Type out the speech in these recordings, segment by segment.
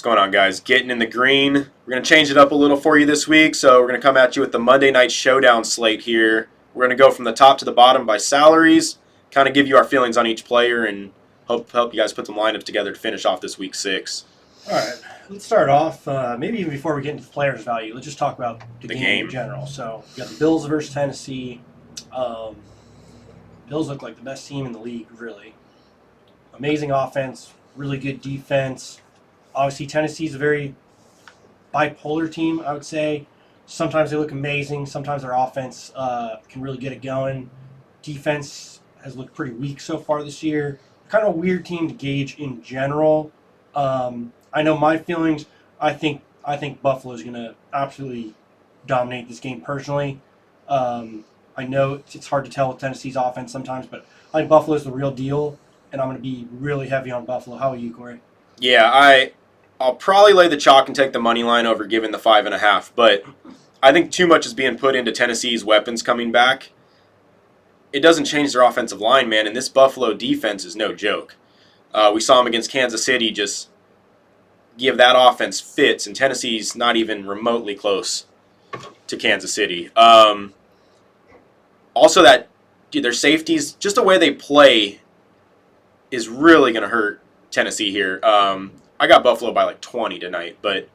What's going on, guys? Getting in the green. We're going to change it up a little for you this week, so we're going to come at you with the Monday night showdown slate here. We're going to go from the top to the bottom by salaries, kind of give you our feelings on each player, and help you guys put some lineups together to finish off this week 6. All right, let's start off. Maybe even before we get into the players' value, let's just talk about the game in general. So we got the Bills versus Tennessee. Bills look like the best team in the league, really. Amazing offense, really good defense. Obviously, Tennessee's a very bipolar team, I would say. Sometimes they look amazing. Sometimes their offense can really get it going. Defense has looked pretty weak so far this year. Kind of a weird team to gauge in general. I know my feelings. I think Buffalo's going to absolutely dominate this game personally. I know it's hard to tell with Tennessee's offense sometimes, but I think Buffalo's the real deal, and I'm going to be really heavy on Buffalo. How are you, Corey? Yeah, I'll probably lay the chalk and take the money line over giving the 5.5, but I think too much is being put into Tennessee's weapons coming back. It doesn't change their offensive line, man, and this Buffalo defense is no joke. We saw them against Kansas City just give that offense fits, and Tennessee's not even remotely close to Kansas City. Also, their safeties, just the way they play, is really going to hurt Tennessee here. I got Buffalo by like 20 tonight, but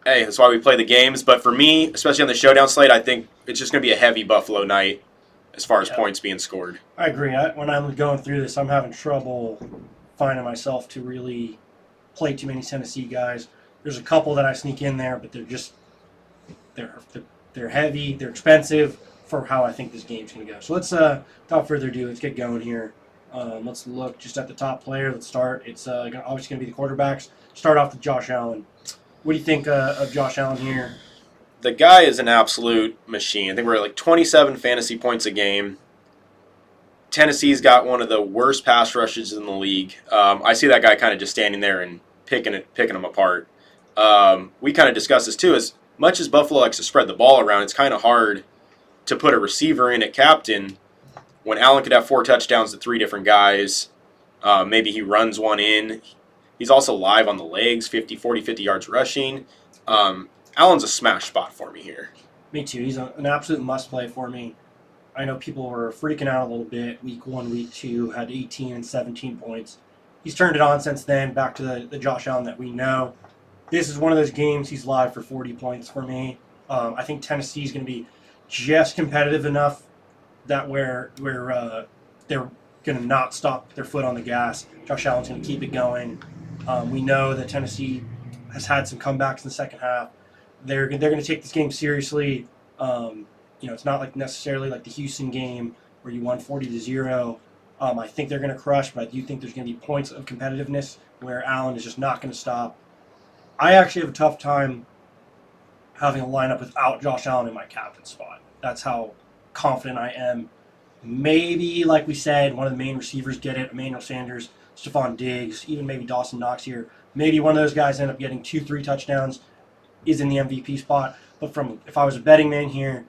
hey, that's why we play the games. But for me, especially on the showdown slate, I think it's just going to be a heavy Buffalo night as far as points being scored. I agree. When I'm going through this, I'm having trouble finding myself to really play too many Tennessee guys. There's a couple that I sneak in there, but they're heavy, they're expensive for how I think this game's going to go. So let's, without further ado, let's get going here. Let's look just at the top player. Let's start. It's obviously going to be the quarterbacks. Start off with Josh Allen. What do you think of Josh Allen here? The guy is an absolute machine. I think we're at like 27 fantasy points a game. Tennessee's got one of the worst pass rushes in the league. I see that guy kind of just standing there and picking them apart. We kind of discussed this too. As much as Buffalo likes to spread the ball around, it's kind of hard to put a receiver in at captain when Allen could have 4 touchdowns to 3 different guys. Maybe he runs one in. He's also live on the legs, 50 yards rushing. Allen's a smash spot for me here. Me too. He's an absolute must-play for me. I know people were freaking out a little bit. Week 1, Week 2, had 18 and 17 points. He's turned it on since then, back to the Josh Allen that we know. This is one of those games he's live for 40 points for me. I think Tennessee's going to be just competitive enough that where they're going to not stop their foot on the gas. Josh Allen's going to keep it going. We know that Tennessee has had some comebacks in the second half. They're going to take this game seriously. It's not like necessarily like the Houston game where you won 40-0. I think they're going to crush, but I do think there's going to be points of competitiveness where Allen is just not going to stop. I actually have a tough time having a lineup without Josh Allen in my captain spot. That's how confident I am. Maybe, like we said, one of the main receivers get it, Emmanuel Sanders, Stephon Diggs, even maybe Dawson Knox here. Maybe one of those guys end up getting 2-3 touchdowns, is in the MVP spot. But if I was a betting man here,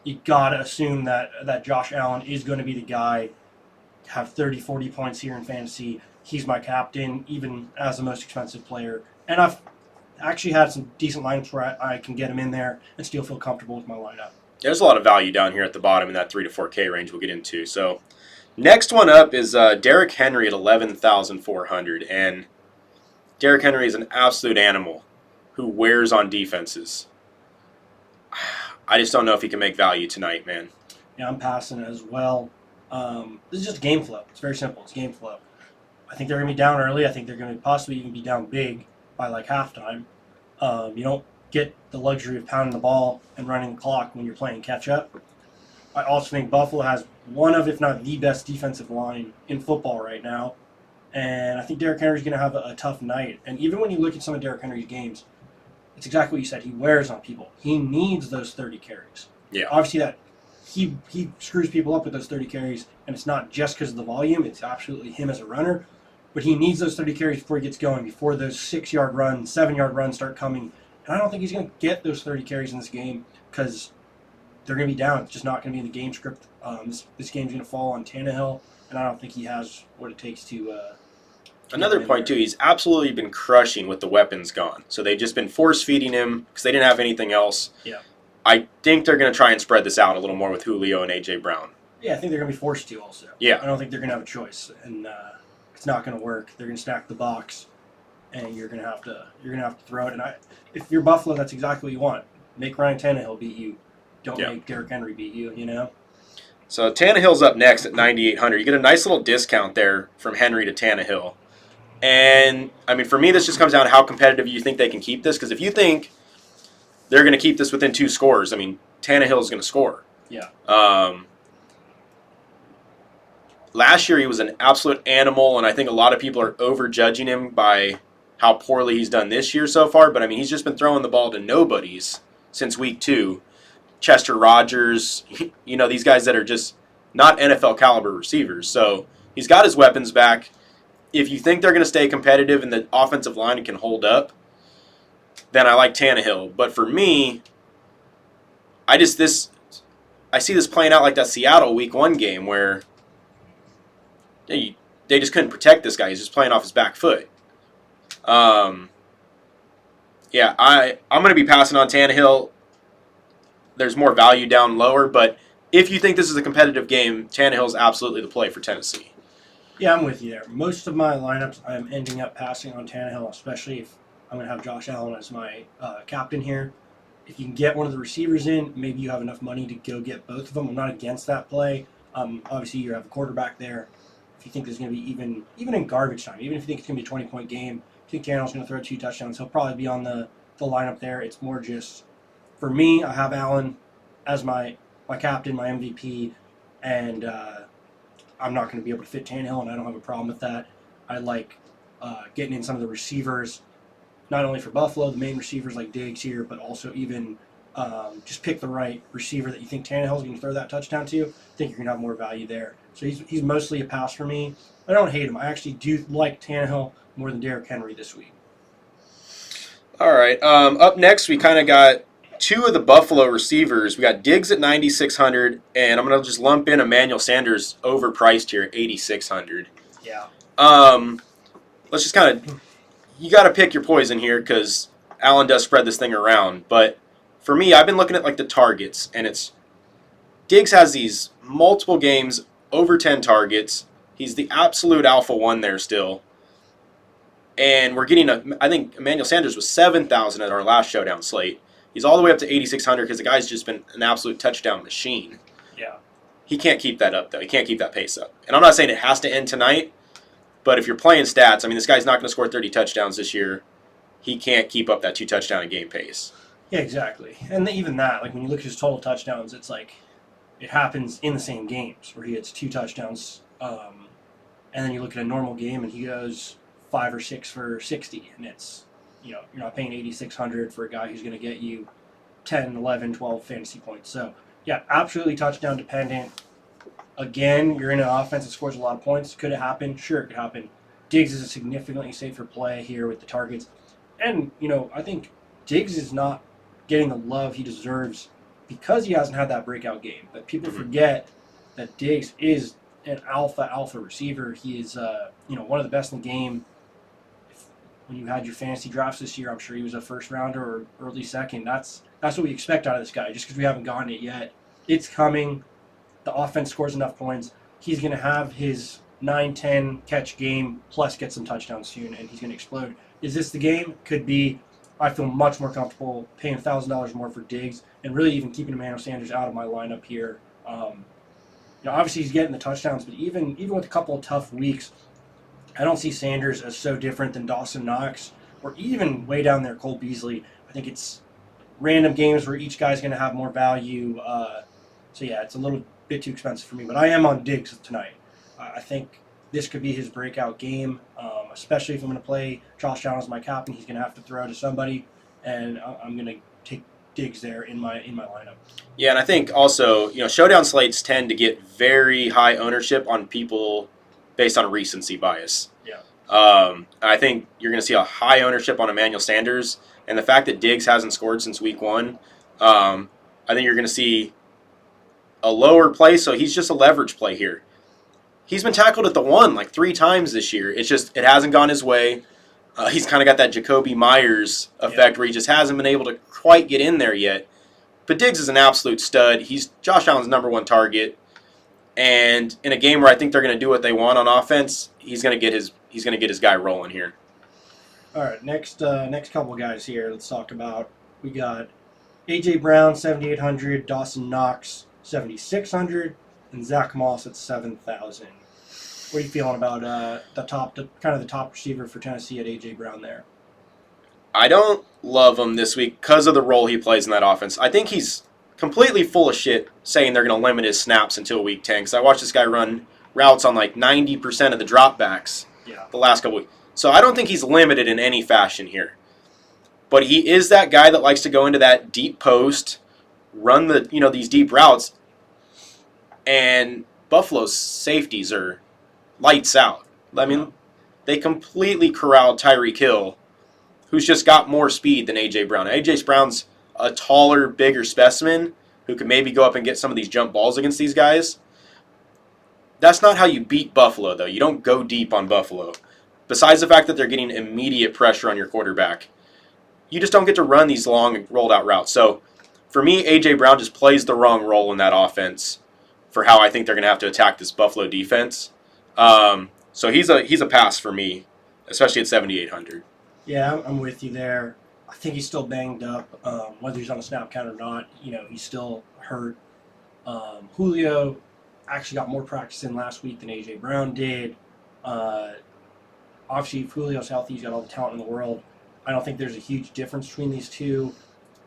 you got to assume that Josh Allen is going to be the guy, have 30-40 points here in fantasy. He's my captain, even as the most expensive player. And I've actually had some decent lineups where I can get him in there and still feel comfortable with my lineup. There's a lot of value down here at the bottom in that 3 to 4K range we'll get into. So next one up is Derrick Henry at 11,400. And Derrick Henry is an absolute animal who wears on defenses. I just don't know if he can make value tonight, man. Yeah, I'm passing as well. This is just game flow. It's very simple. It's game flow. I think they're going to be down early. I think they're going to possibly even be down big by like halftime. You don't get the luxury of pounding the ball and running the clock when you're playing catch-up. I also think Buffalo has one of, if not the best defensive line in football right now. And I think Derrick Henry's going to have a tough night. And even when you look at some of Derrick Henry's games, it's exactly what you said. He wears on people. He needs those 30 carries. Yeah. Obviously, that he screws people up with those 30 carries, and it's not just because of the volume. It's absolutely him as a runner. But he needs those 30 carries before he gets going, before those 6-yard runs, 7-yard runs start coming. And I don't think he's going to get those 30 carries in this game because they're going to be down. It's just not going to be in the game script. This game's going to fall on Tannehill, and I don't think he has what it takes to Another point, too, he's absolutely been crushing with the weapons gone. So they've just been force-feeding him because they didn't have anything else. Yeah. I think they're going to try and spread this out a little more with Julio and A.J. Brown. Yeah, I think they're going to be forced to also. Yeah. I don't think they're going to have a choice, and it's not going to work. They're going to stack the box, and you're going to have to throw it. And if you're Buffalo, that's exactly what you want. Make Ryan Tannehill beat you. Don't make Derrick Henry beat you. You know. So Tannehill's up next at 9,800. You get a nice little discount there from Henry to Tannehill. And, I mean, for me, this just comes down to how competitive you think they can keep this. Because if you think they're going to keep this within 2 scores, I mean, Tannehill's going to score. Yeah. Last year, he was an absolute animal, and I think a lot of people are overjudging him by how poorly he's done this year so far. But, I mean, he's just been throwing the ball to nobodies since week 2. Chester Rogers, you know, these guys that are just not NFL caliber receivers. So he's got his weapons back. If you think they're going to stay competitive and the offensive line can hold up, then I like Tannehill. But for me, I see this playing out like that Seattle Week 1 game where they just couldn't protect this guy. He's just playing off his back foot. I'm going to be passing on Tannehill. There's more value down lower, but if you think this is a competitive game, Tannehill's absolutely the play for Tennessee. Yeah, I'm with you there. Most of my lineups, I'm ending up passing on Tannehill, especially if I'm going to have Josh Allen as my captain here. If you can get one of the receivers in, maybe you have enough money to go get both of them. I'm not against that play. Obviously, you have a quarterback there. If you think there's going to be even in garbage time, even if you think it's going to be a 20-point game, I think Tannehill's going to throw 2 touchdowns. He'll probably be on the lineup there. It's more just, for me, I have Allen as my captain, my MVP, and I'm not going to be able to fit Tannehill, and I don't have a problem with that. I like getting in some of the receivers, not only for Buffalo, the main receivers like Diggs here, but also even just pick the right receiver that you think Tannehill's going to throw that touchdown to. I think you're going to have more value there. So he's mostly a pass for me. I don't hate him. I actually do like Tannehill more than Derrick Henry this week. All right. Up next, we kind of got 2 of the Buffalo receivers. We got Diggs at 9,600, and I'm going to just lump in Emmanuel Sanders overpriced here at 8,600. Yeah. Let's just kind of, you got to pick your poison here because Allen does spread this thing around. But for me, I've been looking at like the targets, and it's Diggs has these multiple games over 10 targets. He's the absolute alpha one there still. And we're getting I think Emmanuel Sanders was 7,000 at our last Showdown slate. He's all the way up to 8,600 because the guy's just been an absolute touchdown machine. Yeah. He can't keep that up, though. He can't keep that pace up. And I'm not saying it has to end tonight, but if you're playing stats, I mean, this guy's not going to score 30 touchdowns this year. He can't keep up that 2-touchdown-a-game pace. Yeah, exactly. And even that, like when you look at his total touchdowns, it's like it happens in the same games where he hits 2 touchdowns, and then you look at a normal game and he goes 5 or 6 for 60, and it's, you know, you're not paying 8,600 for a guy who's going to get you 10, 11, 12 fantasy points. So, yeah, absolutely touchdown dependent. Again, you're in an offense that scores a lot of points. Could it happen? Sure, it could happen. Diggs is a significantly safer play here with the targets. And, you know, I think Diggs is not getting the love he deserves because he hasn't had that breakout game. But people forget that Diggs is an alpha receiver. He is, one of the best in the game. When you had your fantasy drafts this year, I'm sure he was a first rounder or early second. That's what we expect out of this guy. Just because we haven't gotten it yet, it's coming. The offense scores enough points. He's going to have his 9-10 catch game plus get some touchdowns soon, and he's going to explode. Is this the game? Could be. I feel much more comfortable paying $1,000 more for Diggs and really even keeping Emmanuel Sanders out of my lineup here. Obviously he's getting the touchdowns, but even with a couple of tough weeks, I don't see Sanders as so different than Dawson Knox or even way down there Cole Beasley. I think it's random games where each guy's going to have more value. It's a little bit too expensive for me, but I am on Diggs tonight. I think this could be his breakout game, especially if I'm going to play Josh Allen as my captain. He's going to have to throw to somebody, and I'm going to take Diggs there in my lineup. Yeah, and I think also, Showdown slates tend to get very high ownership on people based on recency bias. Yeah. I think you're going to see a high ownership on Emmanuel Sanders, and the fact that Diggs hasn't scored since week 1, I think you're going to see a lower play, so he's just a leverage play here. he's been tackled at the 1 like 3 times this year. It's just, it hasn't gone his way. He's kind of got that Jacoby Myers effect where he just hasn't been able to quite get in there yet. But Diggs is an absolute stud. He's Josh Allen's #1 target. And in a game where I think they're going to do what they want on offense, he's going to get his guy rolling here. All right, next couple guys here. Let's talk about. We got A.J. Brown 7,800, Dawson Knox 7,600, and Zach Moss at 7,000. What are you feeling about the top receiver for Tennessee at A.J. Brown there? I don't love him this week because of the role he plays in that offense. I think he's completely full of shit saying they're going to limit his snaps until week 10 because I watched this guy run routes on like 90% of the dropbacks the last couple weeks. So I don't think he's limited in any fashion here. But he is that guy that likes to go into that deep post, run these deep routes, and Buffalo's safeties are lights out. I mean, they completely corralled Tyreek Hill, who's just got more speed than A.J. Brown. A.J. Brown's a taller, bigger specimen who can maybe go up and get some of these jump balls against these guys. That's not how you beat Buffalo, though. You don't go deep on Buffalo. Besides the fact that they're getting immediate pressure on your quarterback, you just don't get to run these long, rolled-out routes. So, for me, A.J. Brown just plays the wrong role in that offense for how I think they're going to have to attack this Buffalo defense. So he's a pass for me, especially at 7,800. Yeah, I'm with you there. I think he's still banged up, whether he's on a snap count or not. He's still hurt. Julio actually got more practice in last week than A.J. Brown did. Obviously, if Julio's healthy, he's got all the talent in the world. I don't think there's a huge difference between these two.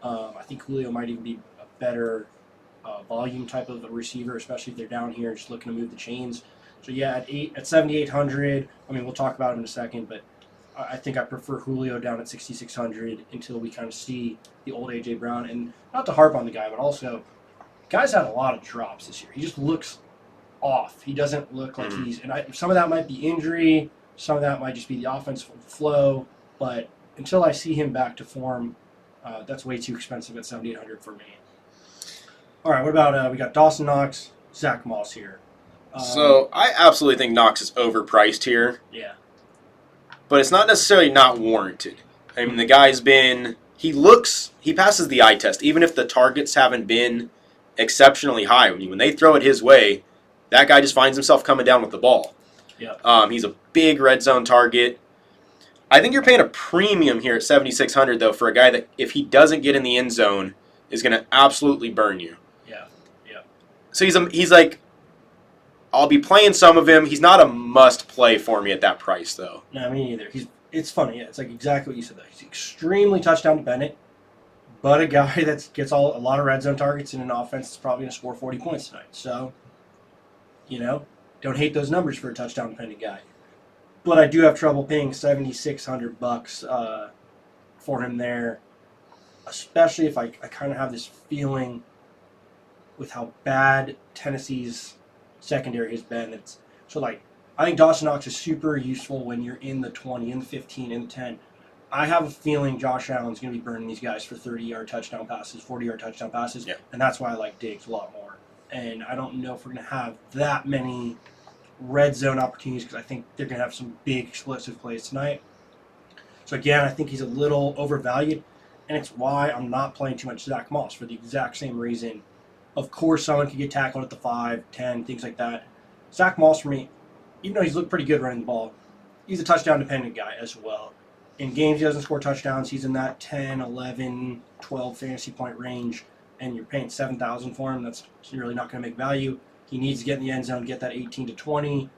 I think Julio might even be a better volume type of a receiver, especially if they're down here just looking to move the chains. So yeah, at 7,800, I mean, we'll talk about him in a second, but I think I prefer Julio down at 6,600 until we kind of see the old A.J. Brown. And not to harp on the guy, but also, guy's had a lot of drops this year. He just looks off. He doesn't look like some of that might be injury, some of that might just be the offensive flow, but until I see him back to form, that's way too expensive at 7,800 for me. All right, what about we got Dawson Knox, Zach Moss here. So I absolutely think Knox is overpriced here. Yeah. But it's not necessarily not warranted. I mean, the guy's he passes the eye test, even if the targets haven't been exceptionally high. I mean, when they throw it his way, that guy just finds himself coming down with the ball. Yeah. He's a big red zone target. I think you're paying a premium here at 7,600, though, for a guy that, if he doesn't get in the end zone, is going to absolutely burn you. Yeah. So he's like, I'll be playing some of him. He's not a must-play for me at that price, though. No, me neither. It's funny. Yeah, it's like exactly what you said, though. He's extremely touchdown dependent, but a guy that gets a lot of red zone targets in an offense is probably going to score 40 points tonight. So, don't hate those numbers for a touchdown dependent guy. But I do have trouble paying $7,600 for him there, especially if I kind of have this feeling with how bad Tennessee's secondary has been. I think Dawson Knox is super useful when you're in the 20, in the 15, in the 10. I have a feeling Josh Allen's going to be burning these guys for 30-yard touchdown passes, 40-yard touchdown passes, and that's why I like Diggs a lot more. And I don't know if we're going to have that many red zone opportunities because I think they're going to have some big explosive plays tonight. So again, I think he's a little overvalued, and it's why I'm not playing too much Zach Moss for the exact same reason. Of course, someone could get tackled at the 5, 10, things like that. Zach Moss, for me, even though he's looked pretty good running the ball, he's a touchdown-dependent guy as well. In games he doesn't score touchdowns, he's in that 10, 11, 12 fantasy point range, and you're paying $7,000 for him. That's really not going to make value. He needs to get in the end zone, get that 18 to 20,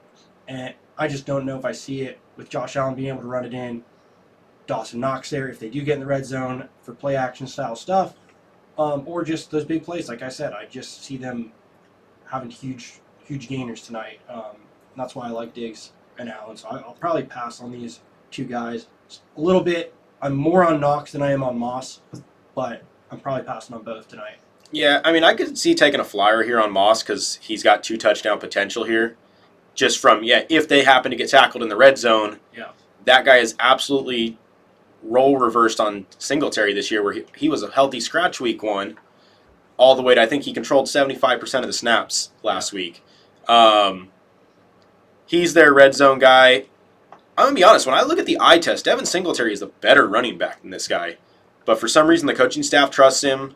and I just don't know if I see it with Josh Allen being able to run it in. Dawson Knox there, if they do get in the red zone for play-action style stuff, or just those big plays. Like I said, I just see them having huge gainers tonight. That's why I like Diggs and Allen. So I'll probably pass on these two guys a little bit. I'm more on Knox than I am on Moss, but I'm probably passing on both tonight. Yeah, I mean, I could see taking a flyer here on Moss because he's got 2 touchdown potential here. Just from, if they happen to get tackled in the red zone, that guy is absolutely role reversed on Singletary this year, where he was a healthy scratch week 1, all the way to, I think he controlled 75% of the snaps last week. He's their red zone guy. I'm going to be honest, when I look at the eye test, Devin Singletary is a better running back than this guy. But for some reason, the coaching staff trusts him.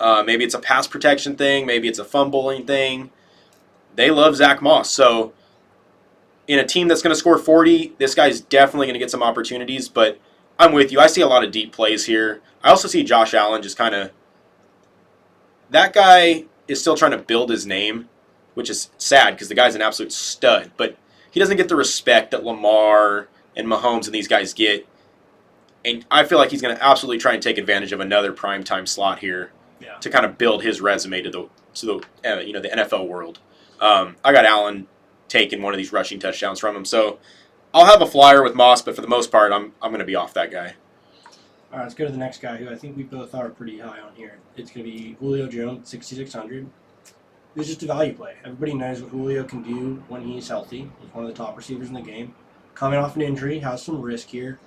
Maybe it's a pass protection thing. Maybe it's a fumbling thing. They love Zach Moss. So in a team that's going to score 40, this guy's definitely going to get some opportunities. But I'm with you. I see a lot of deep plays here. I also see Josh Allen just kind of... That guy is still trying to build his name, which is sad because the guy's an absolute stud. But he doesn't get the respect that Lamar and Mahomes and these guys get. And I feel like he's going to absolutely try and take advantage of another primetime slot here to kind of build his resume to the the NFL world. I got Allen taking one of these rushing touchdowns from him. So I'll have a flyer with Moss, but for the most part, I'm going to be off that guy. All right, let's go to the next guy who I think we both are pretty high on here. It's going to be Julio Jones, 6,600. This is just a value play. Everybody knows what Julio can do when he's healthy. He's one of the top receivers in the game. Coming off an injury, has some risk here.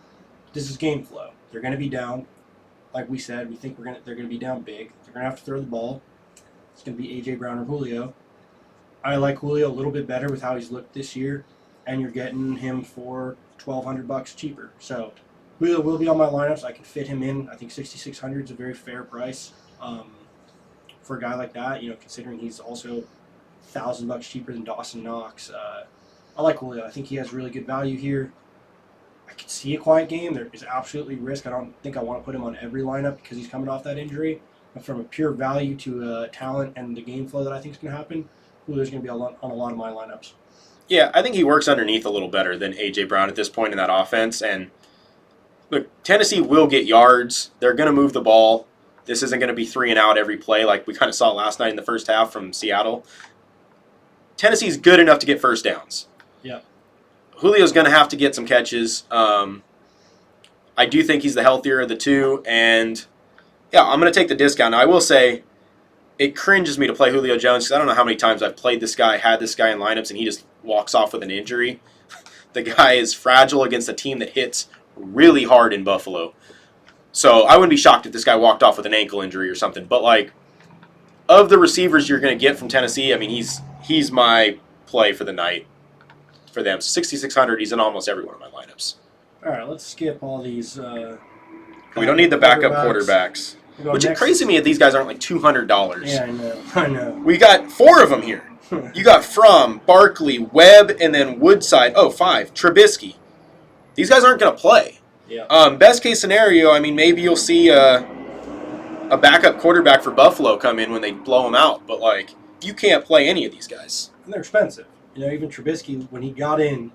This is game flow. They're going to be down. Like we said, we think they're going to be down big. They're going to have to throw the ball. It's going to be A.J. Brown or Julio. I like Julio a little bit better with how he's looked this year, and you're getting him for $1,200 cheaper. So Julio will be on my lineups. I can fit him in. I think 6,600 is a very fair price for a guy like that. Considering he's also $1,000 cheaper than Dawson Knox. I like Julio. I think he has really good value here. I could see a quiet game. There is absolutely risk. I don't think I want to put him on every lineup because he's coming off that injury. But from a pure value to talent and the game flow that I think is going to happen, Julio's going to be on a lot of my lineups. Yeah, I think he works underneath a little better than A.J. Brown at this point in that offense. And look, Tennessee will get yards. They're going to move the ball. This isn't going to be 3 and out every play like we kind of saw last night in the first half from Seattle. Tennessee's good enough to get first downs. Yeah. Julio's going to have to get some catches. I do think he's the healthier of the two. And, yeah, I'm going to take the discount. Now, I will say it cringes me to play Julio Jones because I don't know how many times I've played this guy, had this guy in lineups, and he just walks off with an injury. The guy is fragile against a team that hits really hard in Buffalo. So I wouldn't be shocked if this guy walked off with an ankle injury or something. But, like, of the receivers you're going to get from Tennessee, I mean, he's my play for the night for them. 6,600, he's in almost every one of my lineups. All right, let's skip all these. We don't need the backup quarterbacks. Which is crazy to me that these guys aren't like $200. Yeah, I know. We got 4 of them here. You got Fromm, Barkley, Webb, and then Woodside. Oh, 5. Trubisky. These guys aren't going to play. Yeah. Best case scenario, I mean, maybe you'll see a backup quarterback for Buffalo come in when they blow them out. But, like, you can't play any of these guys. And they're expensive. Even Trubisky, when he got in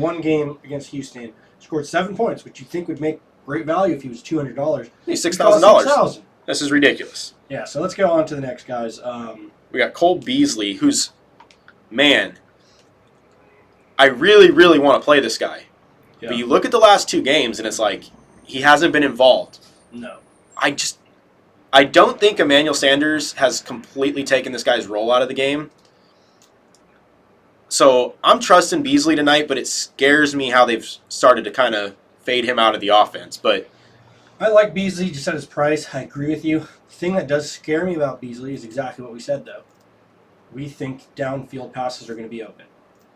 one game against Houston, scored 7 points, which you think would make great value if he was $200. He's $6,000. This is ridiculous. Yeah, so let's go on to the next guys. We got Cole Beasley, who's, man, I really, really want to play this guy. Yeah. But you look at the last 2 games, and it's like, he hasn't been involved. No. I don't think Emmanuel Sanders has completely taken this guy's role out of the game. So I'm trusting Beasley tonight, but it scares me how they've started to kind of fade him out of the offense. But I like Beasley just at his price. I agree with you. The thing that does scare me about Beasley is exactly what we said, though. We think downfield passes are going to be open.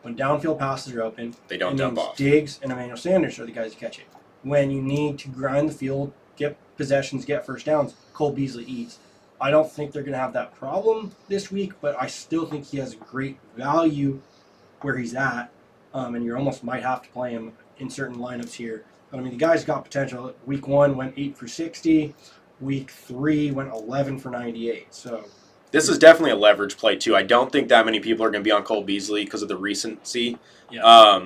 When downfield passes are open, they don't dump off. Diggs and Emmanuel Sanders are the guys to catch it. When you need to grind the field, get possessions, get first downs, Cole Beasley eats. I don't think they're going to have that problem this week, but I still think he has great value where he's at, and you almost might have to play him in certain lineups here. But, I mean, the guy's got potential. Week 1 went 8 for 60. Week 3 went 11 for 98. So this is definitely a leverage play, too. I don't think that many people are going to be on Cole Beasley because of the recency. Yeah.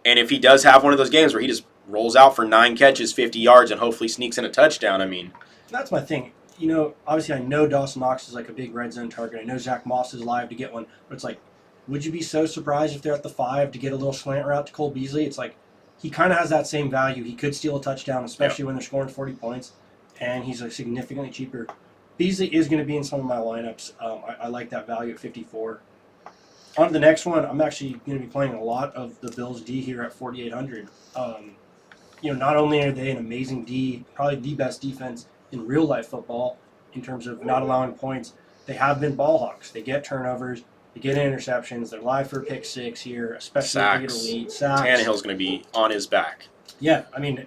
And if he does have one of those games where he just rolls out for 9 catches, 50 yards, and hopefully sneaks in a touchdown, I mean. That's my thing. Obviously I know Dawson Knox is like a big red zone target. I know Zach Moss is live to get one. But it's like, would you be so surprised if they're at the 5 to get a little slant route to Cole Beasley? It's like, he kind of has that same value. He could steal a touchdown, especially when they're scoring 40 points, and he's like significantly cheaper. Beasley is going to be in some of my lineups. I like that value at 54. On to the next one. I'm actually going to be playing a lot of the Bills D here at 4,800. Not only are they an amazing D, probably the best defense in real life football in terms of not allowing points, they have been ball hawks. They get turnovers. They get interceptions. They're live for a pick six here, especially if they get a lead. Sacks. Tannehill's going to be on his back. Yeah, I mean,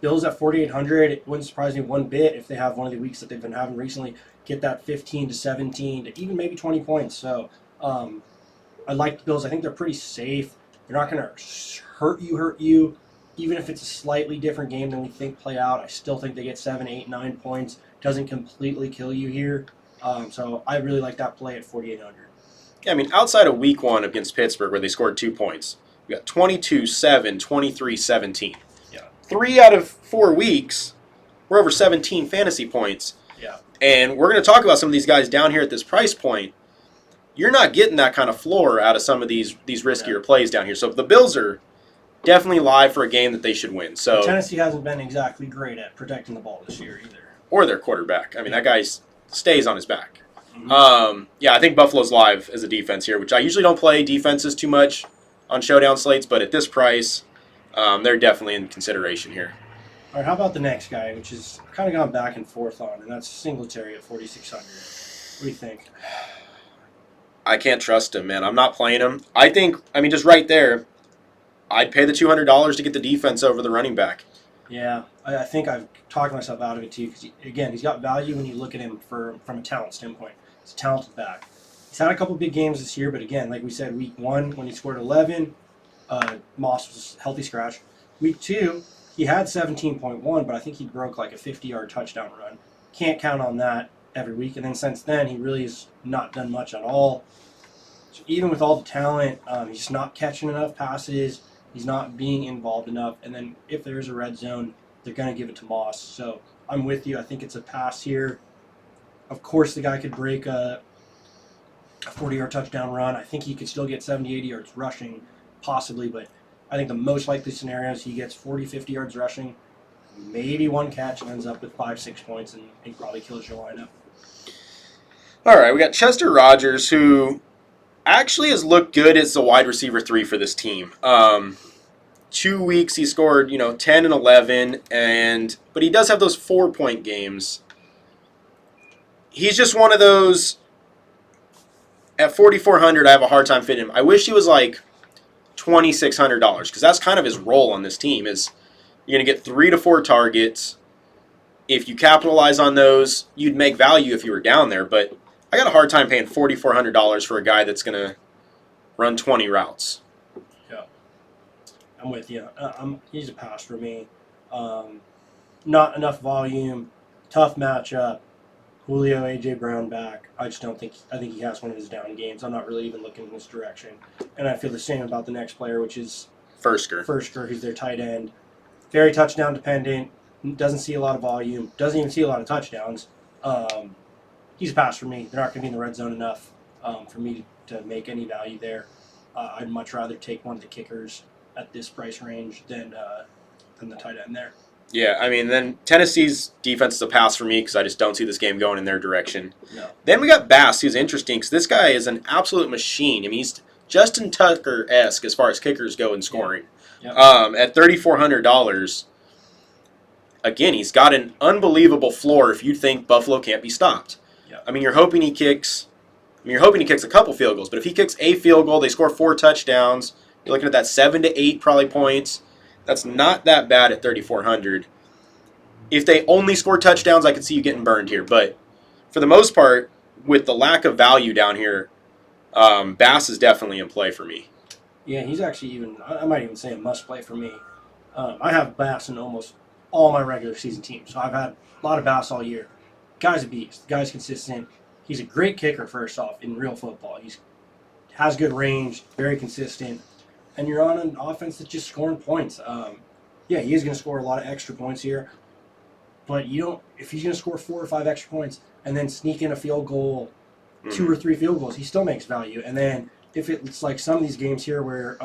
Bills at 4,800. It wouldn't surprise me one bit if they have one of the weeks that they've been having recently. Get that 15 to 17 to even maybe 20 points. So I like the Bills. I think they're pretty safe. They're not going to hurt you. Even if it's a slightly different game than we think play out, I still think they get 7, 8, 9 points. Doesn't completely kill you here. So I really like that play at 4,800. Yeah, I mean, outside of week 1 against Pittsburgh where they scored 2 points, we got 22-7, 23-17. Yeah. 3 out of 4 weeks, we're over 17 fantasy points. Yeah. And we're going to talk about some of these guys down here at this price point. You're not getting that kind of floor out of some of these riskier plays down here. So the Bills are definitely live for a game that they should win. So Tennessee hasn't been exactly great at protecting the ball this year either. Or their quarterback. I mean, that guy stays on his back. Mm-hmm. Yeah, I think Buffalo's live as a defense here, which I usually don't play defenses too much on showdown slates, but at this price, they're definitely in consideration here. All right, how about the next guy, which is kind of gone back and forth on, and that's Singletary at 4,600. What do you think? I can't trust him, man. I'm not playing him. I mean, just right there, I'd pay the $200 to get the defense over the running back. Yeah, I think I've talked myself out of it too, because, again, he's got value when you look at him from a talent standpoint. He's a talented back. He's had a couple big games this year, but again, like we said, week 1, when he scored 11, Moss was a healthy scratch. Week 2, he had 17.1, but I think he broke like a 50-yard touchdown run. Can't count on that every week. And then since then, he really has not done much at all. So even with all the talent, he's just not catching enough passes. He's not being involved enough. And then if there's a red zone, they're going to give it to Moss. So I'm with you. I think it's a pass here. Of course, the guy could break a 40-yard touchdown run. I think he could still get 70, 80 yards rushing, possibly. But I think the most likely scenario is he gets 40, 50 yards rushing, maybe one catch, and ends up with 5, 6 points, and he probably kills your lineup. All right, we got Chester Rogers, who actually has looked good as the wide receiver 3 for this team. 2 weeks he scored, 10 and 11, but he does have those 4-point games. He's just one of those. At 4,400, I have a hard time fitting him. I wish he was like $2,600 because that's kind of his role on this team. Is you're going to get 3 to 4 targets. If you capitalize on those, you'd make value if you were down there. But I got a hard time paying $4,400 for a guy that's going to run 20 routes. Yeah, I'm with you. He's a pass for me. Not enough volume, tough matchup. Julio, A.J. Brown back. I think he has one of his down games. I'm not really even looking in this direction. And I feel the same about the next player, which is Fursker, who's their tight end. Very touchdown dependent. Doesn't see a lot of volume. Doesn't even see a lot of touchdowns. He's a pass for me. They're not going to be in the red zone enough for me to make any value there. I'd much rather take one of the kickers at this price range than the tight end there. Yeah, I mean, then Tennessee's defense is a pass for me because I just don't see this game going in their direction. No. Then we got Bass, who's interesting because this guy is an absolute machine. I mean, he's Justin Tucker-esque as far as kickers go in scoring. Yep. At $3,400, again, he's got an unbelievable floor if you think Buffalo can't be stopped. Yep. I mean, you're hoping he kicks a couple field goals, but if he kicks a field goal, they score 4 touchdowns. You're looking at that 7 to 8 probably points. That's not that bad at 3,400. If they only score touchdowns, I could see you getting burned here. But for the most part, with the lack of value down here, Bass is definitely in play for me. Yeah, he's actually I might even say a must play for me. I have Bass in almost all my regular season teams. So I've had a lot of Bass all year. Guy's a beast. Guy's consistent. He's a great kicker, first off, in real football. He has good range, very consistent. And you're on an offense that's just scoring points. Yeah, he is going to score a lot of extra points here. But if he's going to score 4 or 5 extra points and then sneak in a field goal, 2 or 3 field goals, he still makes value. And then if it's like some of these games here where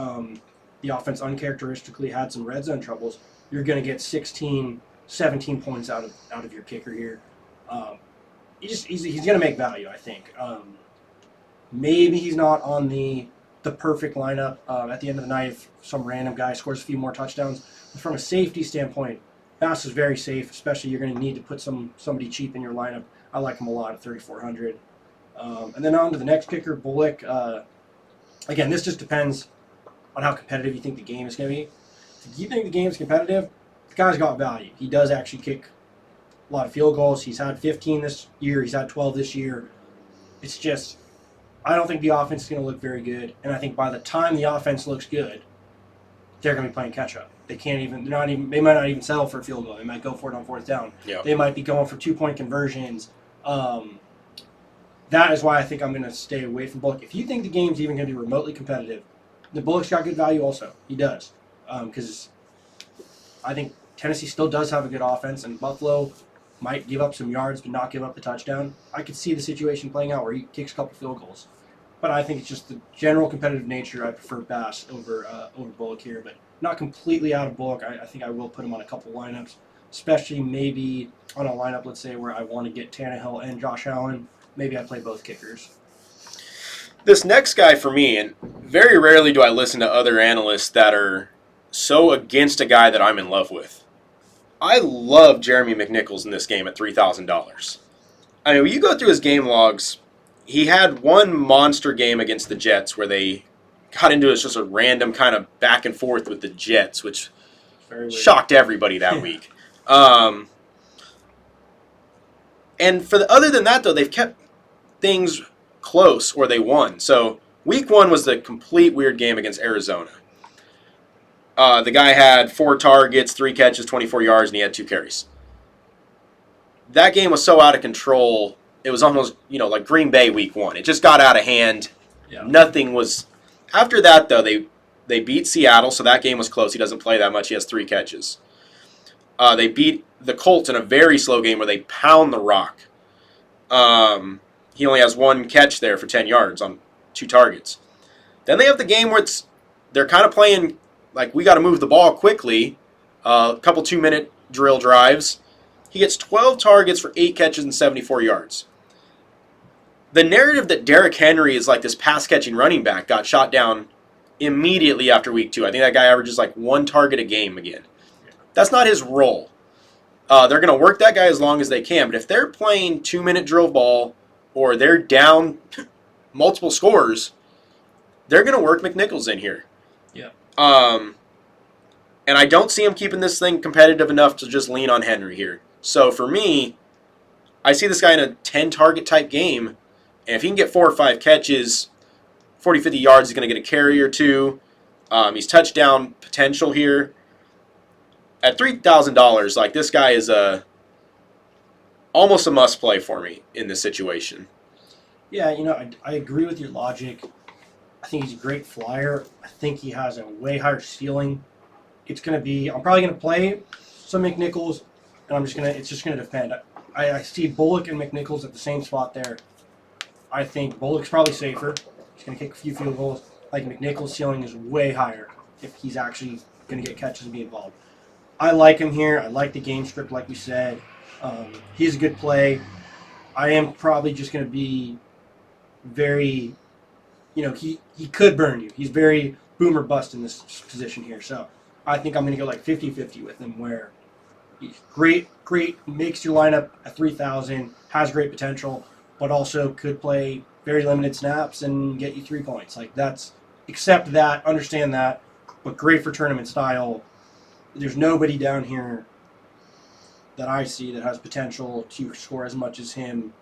the offense uncharacteristically had some red zone troubles, you're going to get 16, 17 points out of your kicker here. He's going to make value, I think. Maybe he's not on the perfect lineup at the end of the night if some random guy scores a few more touchdowns. But from a safety standpoint, Bass is very safe, especially you're going to need to put somebody cheap in your lineup. I like him a lot at 3,400. And then on to the next kicker, Bullock. Again, this just depends on how competitive you think the game is going to be. If you think the game is competitive, the guy's got value. He does actually kick a lot of field goals. He's had 15 this year. He's had 12 this year. It's just, I don't think the offense is going to look very good. And I think by the time the offense looks good, they're going to be playing catch up. They can't even. They're not even. They might not even settle for a field goal. They might go for it on fourth down. Yeah. They might be going for 2-point conversions. That is why I think I'm going to stay away from Bullock. If you think the game's even going to be remotely competitive, the Bullock's got good value also. He does. Because I think Tennessee still does have a good offense, and Buffalo might give up some yards but not give up the touchdown. I could see the situation playing out where he kicks a couple field goals. But I think it's just the general competitive nature. I prefer Bass over Bullock here, but not completely out of Bullock. I think I will put him on a couple lineups, especially maybe on a lineup, let's say, where I want to get Tannehill and Josh Allen. Maybe I play both kickers. This next guy for me, and very rarely do I listen to other analysts that are so against a guy that I'm in love with. I love Jeremy McNichols in this game at $3,000. I mean, when you go through his game logs, he had one monster game against the Jets where they got into just a random kind of back and forth with the Jets, which shocked everybody that week. And other than that, though, they've kept things close or they won. So week 1 was the complete weird game against Arizona. The guy had 4 targets, 3 catches, 24 yards, and he had 2 carries. That game was so out of control, it was almost, like Green Bay week 1. It just got out of hand. Yeah. Nothing was... After that, though, they beat Seattle, so that game was close. He doesn't play that much. He has 3 catches. They beat the Colts in a very slow game where they pound the rock. He only has 1 catch there for 10 yards on 2 targets. Then they have the game where they're kind of playing like we got to move the ball quickly. A couple 2-minute drill drives. He gets 12 targets for 8 catches and 74 yards. The narrative that Derrick Henry is like this pass-catching running back got shot down immediately after week 2. I think that guy averages like 1 target a game again. That's not his role. They're going to work that guy as long as they can. But if they're playing 2-minute drill ball or they're down multiple scores, they're going to work McNichols in here. Yeah. And I don't see him keeping this thing competitive enough to just lean on Henry here. So for me, I see this guy in a 10-target type game. And if he can get 4 or 5 catches, 40, 50 yards, he's going to get a carry or 2. He's touchdown potential here. At $3,000, like this guy is almost a must play for me in this situation. Yeah, I agree with your logic. I think he's a great flyer. I think he has a way higher ceiling. I'm probably going to play some McNichols, and it's just going to depend. I see Bullock and McNichols at the same spot there. I think Bullock's probably safer. He's going to kick a few field goals. Like McNichols' ceiling is way higher if he's actually going to get catches and be involved. I like him here. I like the game script, like we said. He's a good play. I am probably just going to be very, he could burn you. He's very boom or bust in this position here. So I think I'm going to go like 50-50 with him, where he's great, makes your lineup at 3,000, has great potential, but also could play very limited snaps and get you 3 points. Accept that, understand that, but great for tournament style. There's nobody down here that I see that has potential to score as much as him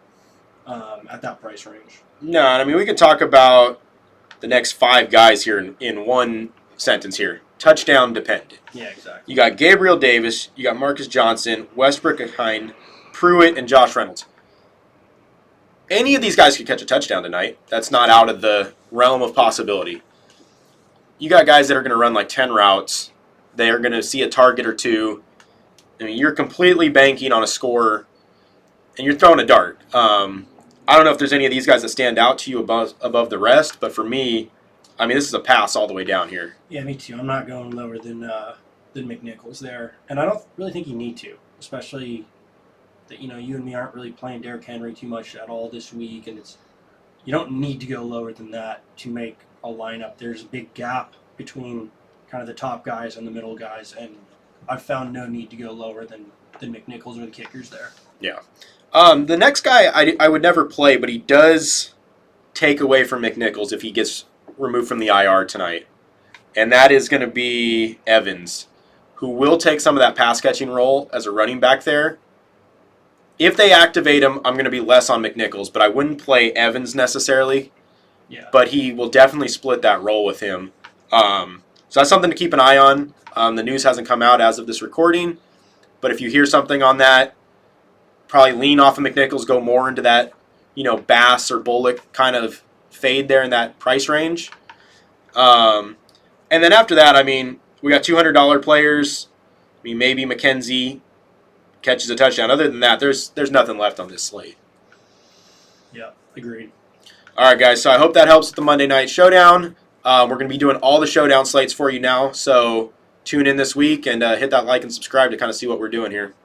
at that price range. No, I mean, we could talk about the next 5 guys here in one sentence here. Touchdown dependent. Yeah, exactly. You got Gabriel Davis, you got Marcus Johnson, Westbrook Akine, Pruitt, and Josh Reynolds. Any of these guys could catch a touchdown tonight. That's not out of the realm of possibility. You got guys that are going to run like 10 routes. They are going to see a target or 2. I mean, you're completely banking on a score, and you're throwing a dart. I don't know if there's any of these guys that stand out to you above the rest, but for me, I mean, this is a pass all the way down here. Yeah, me too. I'm not going lower than McNichols there, and I don't really think you need to, especially that you and me aren't really playing Derrick Henry too much at all this week, and you don't need to go lower than that to make a lineup. There's a big gap between kind of the top guys and the middle guys, and I've found no need to go lower than McNichols or the kickers there. Yeah. The next guy I would never play, but he does take away from McNichols if he gets removed from the IR tonight. And that is going to be Evans, who will take some of that pass catching role as a running back there. If they activate him, I'm going to be less on McNichols, but I wouldn't play Evans necessarily. Yeah. But he will definitely split that role with him. So that's something to keep an eye on. The news hasn't come out as of this recording, but if you hear something on that, probably lean off of McNichols, go more into that, Bass or Bullock kind of fade there in that price range. And then after that, we got $200 players. Maybe McKenzie catches a touchdown. Other than that, there's nothing left on this slate. Yeah, agreed. All right, guys. So I hope that helps with the Monday Night Showdown. We're going to be doing all the Showdown slates for you now. So tune in this week and hit that like and subscribe to kind of see what we're doing here.